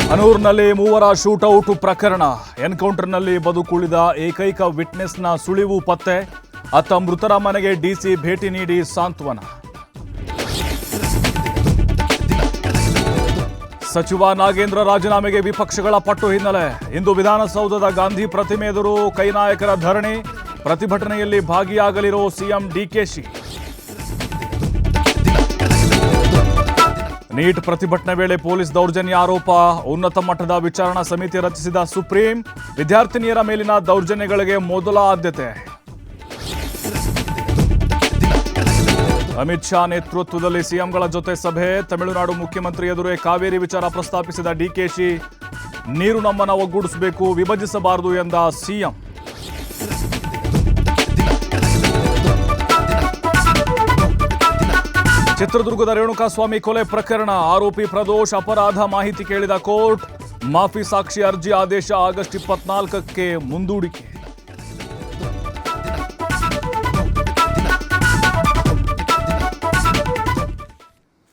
ಹನೂರಿನಲ್ಲಿ ಮೂವರ ಶೂಟೌಟ್ ಪ್ರಕರಣ. ಎನ್ಕೌಂಟರ್ನಲ್ಲಿ ಬದುಕುಳಿದ ಏಕೈಕ ವಿಟ್ನೆಸ್ನ ಸುಳಿವು ಪತ್ತೆ. ಅತ್ತ ಮೃತರ ಮನೆಗೆ ಡಿಸಿ ಭೇಟಿ ನೀಡಿ ಸಾಂತ್ವನ. ಸಚಿವ ನಾಗೇಂದ್ರ ರಾಜೀನಾಮೆಗೆ ವಿಪಕ್ಷಗಳ ಪಟ್ಟು ಹಿನ್ನೆಲೆ. ಇಂದು ವಿಧಾನಸೌಧದ ಗಾಂಧಿ ಪ್ರತಿಮೆ ಎದುರು ಕೈ ನಾಯಕರ ಧರಣಿ. ಪ್ರತಿಭಟನೆಯಲ್ಲಿ ಭಾಗಿಯಾಗಲಿರೋ ಸಿಎಂ ಡಿಕೆಶಿ. ನೀಟ್ ಪ್ರತಿಭಟನೆ ವೇಳೆ ಪೊಲೀಸ್ ದೌರ್ಜನ್ಯ ಆರೋಪ. ಉನ್ನತ ಮಟ್ಟದ ವಿಚಾರಣಾ ಸಮಿತಿ ರಚಿಸಿದ ಸುಪ್ರೀಂ. ವಿದ್ಯಾರ್ಥಿನಿಯರ ಮೇಲಿನ ದೌರ್ಜನ್ಯಗಳಿಗೆ ಮೊದಲ ಆದ್ಯತೆ. ಅಮಿತ್ ಶಾ ನೇತೃತ್ವದಲ್ಲಿ ಸಿಎಂಗಳ ಜೊತೆ ಸಭೆ. ತಮಿಳುನಾಡು ಮುಖ್ಯಮಂತ್ರಿ ಎದುರೇ ಕಾವೇರಿ ವಿಚಾರ ಪ್ರಸ್ತಾಪಿಸಿದ ಡಿಕೆಶಿ. ನೀರು ನಮ್ಮನ್ನ ಒಗ್ಗೂಡಿಸಬೇಕು, ವಿಭಜಿಸಬಾರದು ಎಂದ ಸಿಎಂ. ಚಿತ್ರದುರ್ಗದ ರೇಣುಕಾಸ್ವಾಮಿ ಕೊಲೆ ಪ್ರಕರಣ. ಆರೋಪಿ ಪ್ರದೋಷ್ ಅಪರಾಧ ಮಾಹಿತಿ ಕೇಳಿದ ಕೋರ್ಟ್. ಮಾಫಿ ಸಾಕ್ಷಿ ಅರ್ಜಿ ಆದೇಶ ಆಗಸ್ಟ್ 24ಕ್ಕೆ ಮುಂದೂಡಿಕೆ.